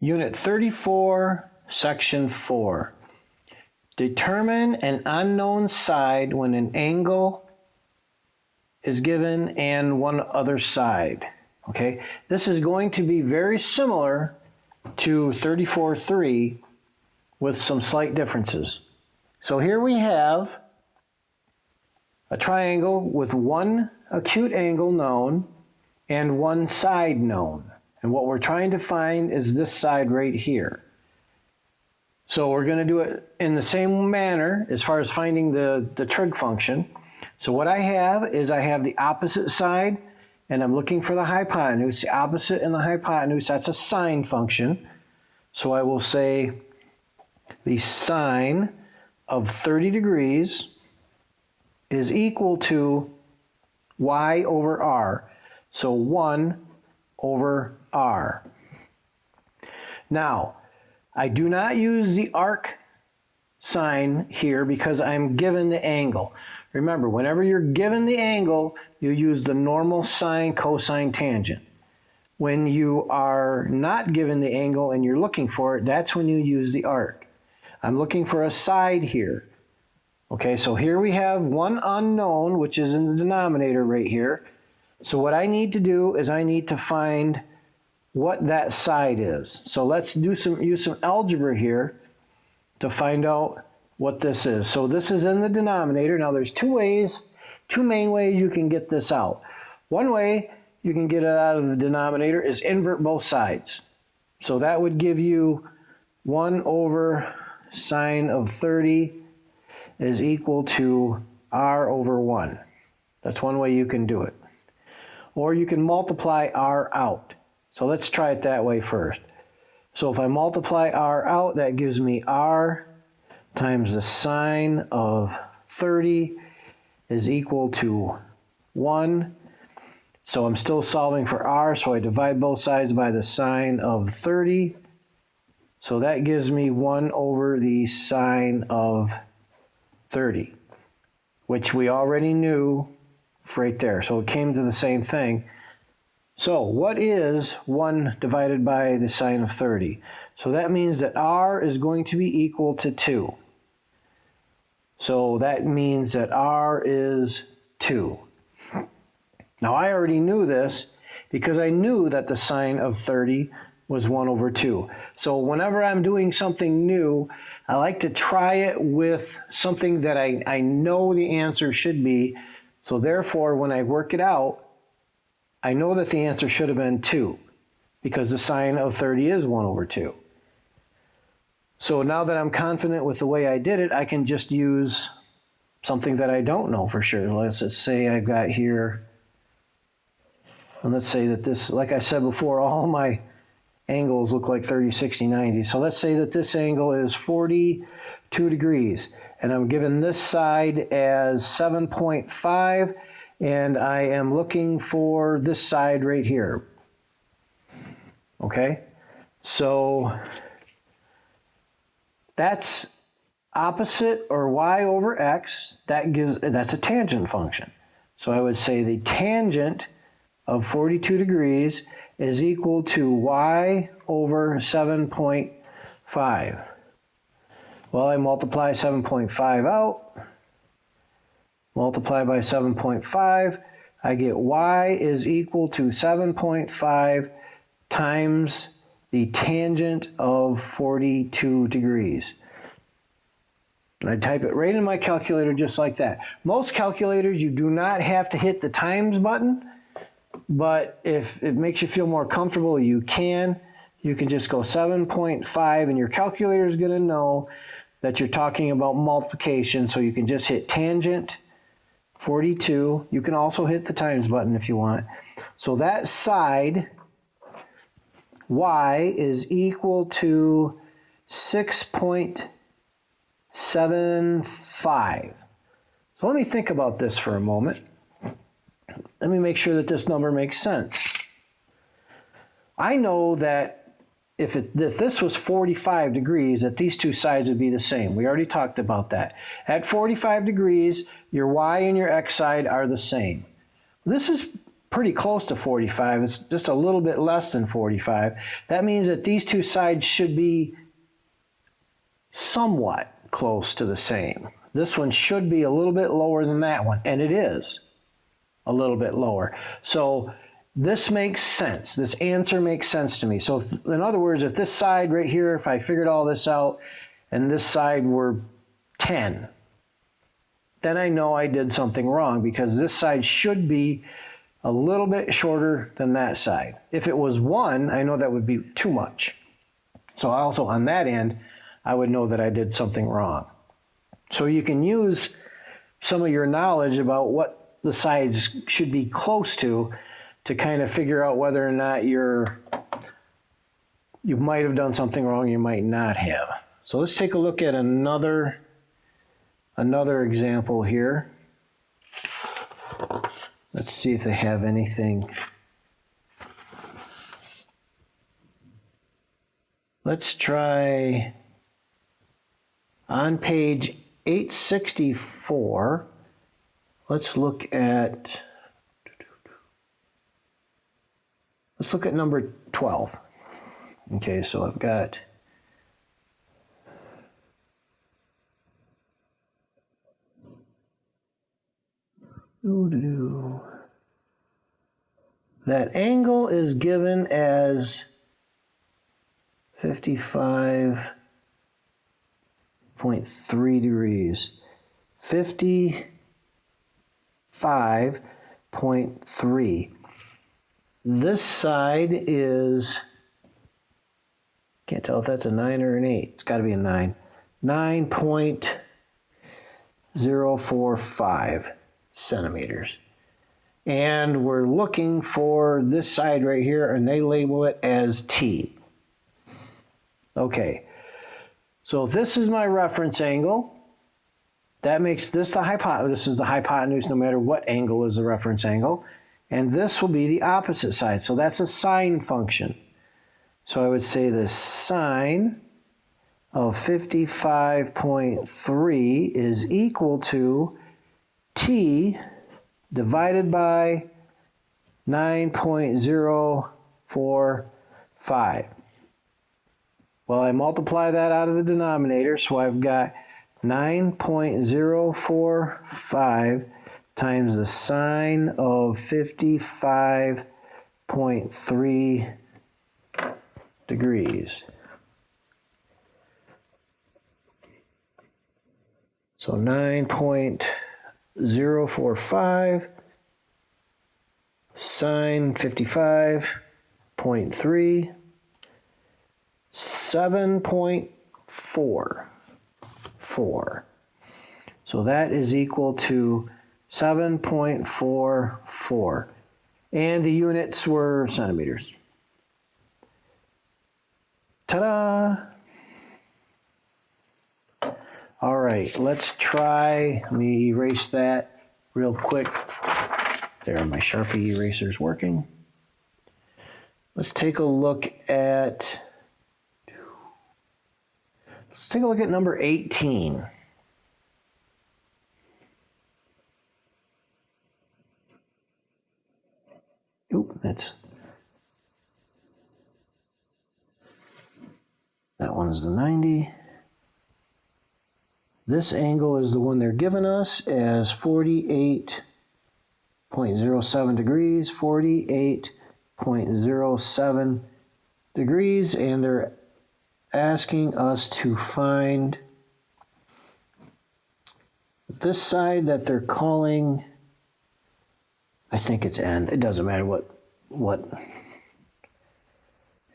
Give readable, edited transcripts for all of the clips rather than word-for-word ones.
Unit 34, Section 4. Determine an unknown side when an angle is given and one other side. Okay, this is going to be very similar to 34.3 with some slight differences. So here we have a triangle with one acute angle known and one side known. And what we're trying to find is this side right here. So we're going to do it in the same manner as far as finding the trig function. So what I have is I have the opposite side, and I'm looking for the hypotenuse. The opposite and the hypotenuse, that's a sine function. So I will say the sine of 30 degrees is equal to y over r. So 1 over r. Now, I do not use the arc sign here because I'm given the angle. Remember, whenever you're given the angle, you use the normal sine, cosine, tangent. When you are not given the angle and you're looking for it, that's when you use the arc. I'm looking for a side here. Okay, so here we have one unknown, which is in the denominator right here. So what I need to do is I need to find what that side is. So let's use some algebra here to find out what this is. So this is in the denominator. Now there's two main ways you can get this out. One way you can get it out of the denominator is invert both sides. So that would give you 1 over sine of 30 is equal to r over 1. That's one way you can do it. Or you can multiply r out. So let's try it that way first. So if I multiply r out, that gives me r times the sine of 30 is equal to 1. So I'm still solving for r, so I divide both sides by the sine of 30. So that gives me 1 over the sine of 30, which we already knew right there. So it came to the same thing. So what is 1 divided by the sine of 30? So that means that r is going to be equal to 2. So that means that r is 2. Now I already knew this because I knew that the sine of 30 was 1 over 2. So whenever I'm doing something new, I like to try it with something that I know the answer should be. So therefore, when I work it out, I know that the answer should have been 2 because the sine of 30 is 1 over 2. So now that I'm confident with the way I did it, I can just use something that I don't know for sure. Let's say I've got here, and let's say that this, like I said before, all my angles look like 30, 60, 90. So let's say that this angle is 42 degrees, and I'm given this side as 7.5, and I am looking for this side right here. Okay, so that's opposite or y over x. That's a tangent function. So I would say the tangent of 42 degrees is equal to y over 7.5. Well, I multiply 7.5 out. Multiply by 7.5, I get y is equal to 7.5 times the tangent of 42 degrees. And I type it right in my calculator just like that. Most calculators, you do not have to hit the times button, but if it makes you feel more comfortable, you can. You can just go 7.5, and your calculator is going to know that you're talking about multiplication, so you can just hit tangent 42. You can also hit the times button if you want. So that side, y, is equal to 6.75. So let me think about this for a moment. Let me make sure that this number makes sense. I know that if this was 45 degrees, that these two sides would be the same. We already talked about that. At 45 degrees, your y and your x side are the same. This is pretty close to 45. It's just a little bit less than 45. That means that these two sides should be somewhat close to the same. This one should be a little bit lower than that one, and it is a little bit lower. So this makes sense. This answer makes sense to me. So in other words, if this side right here, if I figured all this out and this side were 10, then I know I did something wrong, because this side should be a little bit shorter than that side. If it was 1, I know that would be too much. So also on that end, I would know that I did something wrong. So you can use some of your knowledge about what the sides should be close to kind of figure out whether or not you might have done something wrong, you might not have. So let's take a look at another example here. Let's see if they have anything. Let's try on page 864. Let's look at number 12. Okay, so I've got that angle is given as 55.3 degrees. 55.3. This side is, can't tell if that's a 9 or an 8. It's got to be a 9. 9.045 centimeters. And we're looking for this side right here, and they label it as T. Okay, so if this is my reference angle, that makes this the hypotenuse. This is the hypotenuse no matter what angle is the reference angle. And this will be the opposite side. So that's a sine function. So I would say the sine of 55.3 is equal to T divided by 9.045. Well, I multiply that out of the denominator, so I've got 9.045 times the sine of 55.3 degrees. So 9.045 sine 55.3, 7.44. So that is equal to 7.44. And the units were centimeters. Ta-da! All right, let's try, let me erase that real quick. There, my Sharpie eraser's working. Let's take a look at number 18. Oop, that one's the 90. This angle is the one they're giving us as 48.07 degrees, 48.07 degrees, and they're asking us to find this side that they're calling, I think it's N, it doesn't matter what.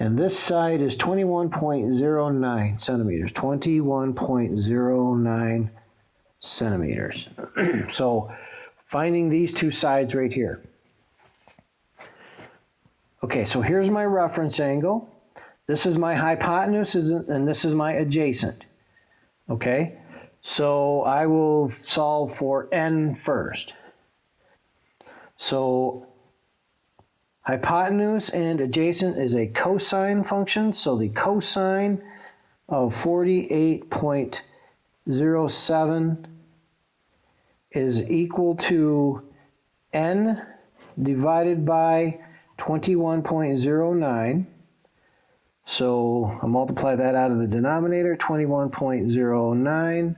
And this side is 21.09 centimeters, 21.09 centimeters. So finding these two sides right here. Okay, so here's my reference angle. This is my hypotenuse, and this is my adjacent. Okay, so I will solve for N first. So hypotenuse and adjacent is a cosine function, so the cosine of 48.07 is equal to N divided by 21.09. So I'll multiply that out of the denominator, 21.09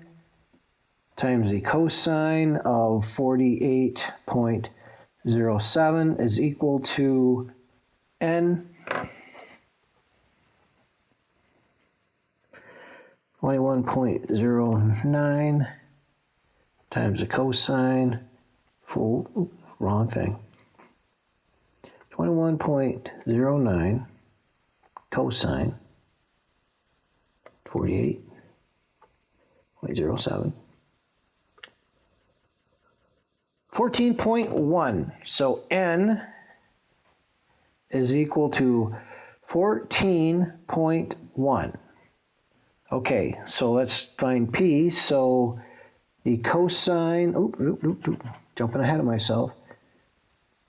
times the cosine of 48.07 is equal to n 21.09 times the cosine, wrong thing, 21.09 cosine 48.07, 14.1. So n is equal to 14.1. Okay, so let's find p. So the cosine, jumping ahead of myself,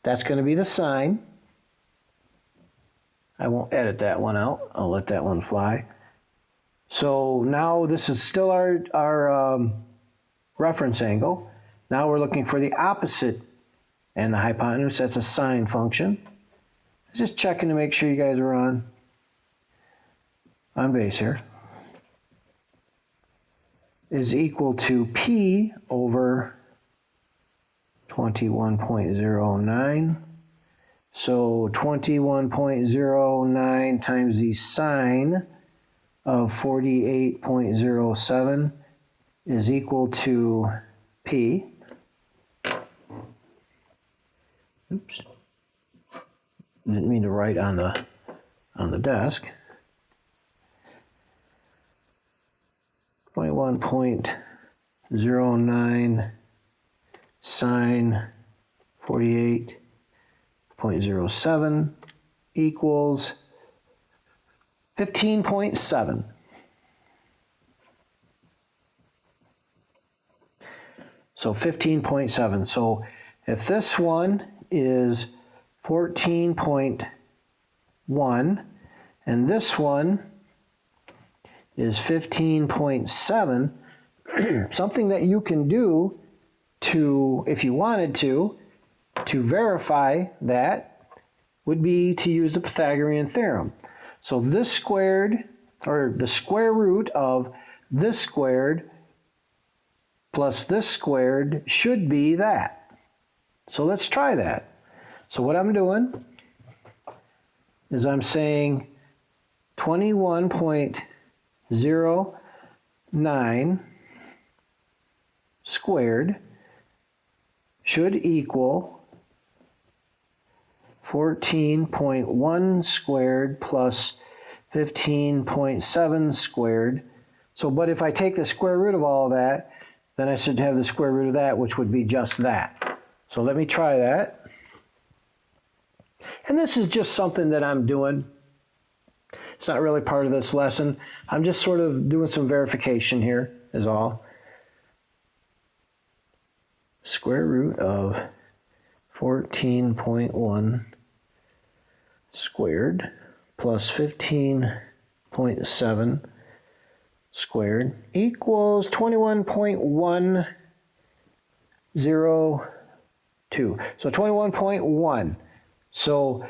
that's going to be the sine. I won't edit that one out. I'll let that one fly. So now this is still our reference angle. Now we're looking for the opposite and the hypotenuse. That's a sine function. Just checking to make sure you guys are on base here. Is equal to p over 21.09. So 21.09 times the sine of 48.07 is equal to p. Oops. Didn't mean to write on the desk. 21.09 sine 48.07 equals 15.7. So 15.7. So if this one is 14.1 and this one is 15.7, something that you can do to, if you wanted to verify that would be to use the Pythagorean theorem. So this squared, or the square root of this squared plus this squared should be that. So let's try that. So what I'm doing is I'm saying 21.09 squared should equal 14.1 squared plus 15.7 squared. So, but if I take the square root of all of that, then I should have the square root of that, which would be just that. So let me try that. And this is just something that I'm doing. It's not really part of this lesson. I'm just sort of doing some verification here, is all. Square root of 14.1 squared plus 15.7 squared equals 21.102. So 21.1. So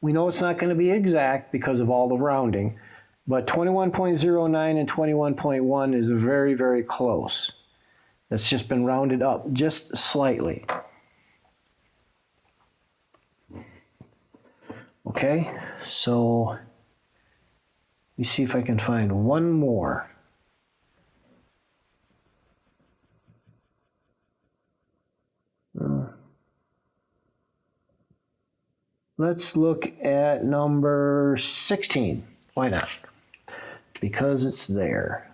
we know it's not going to be exact because of all the rounding, but 21.09 and 21.1 is very, very close. It's just been rounded up just slightly. Okay, so let me see if I can find one more. Let's look at number 16. Why not? Because it's there.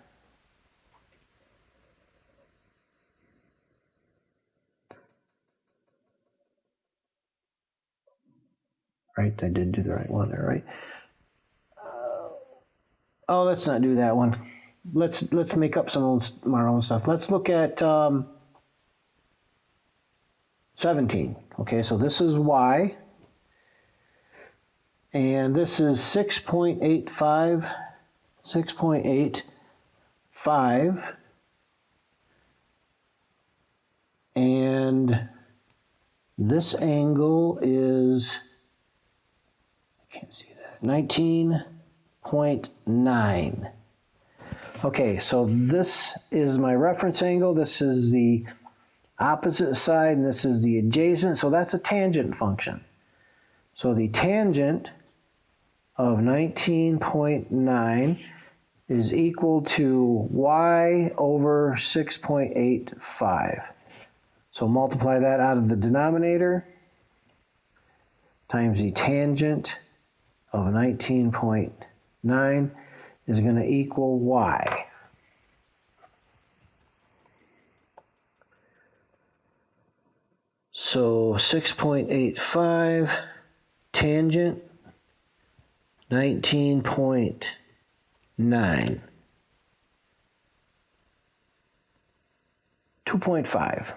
Right, I did do the right one there, right? Oh, let's not do that one. Let's make up some of our own stuff. Let's look at 17. Okay, so this is y, and this is 6.85, 6.85, and This angle is, I can't see that, 19.9. Okay, so this is my reference angle. This is the opposite side, and this is the adjacent. So that's a tangent function. So the tangent of 19.9 is equal to y over 6.85. So multiply that out of the denominator times the tangent of 19.9 is going to equal y. So 6.85 tangent 19.9. 2.5.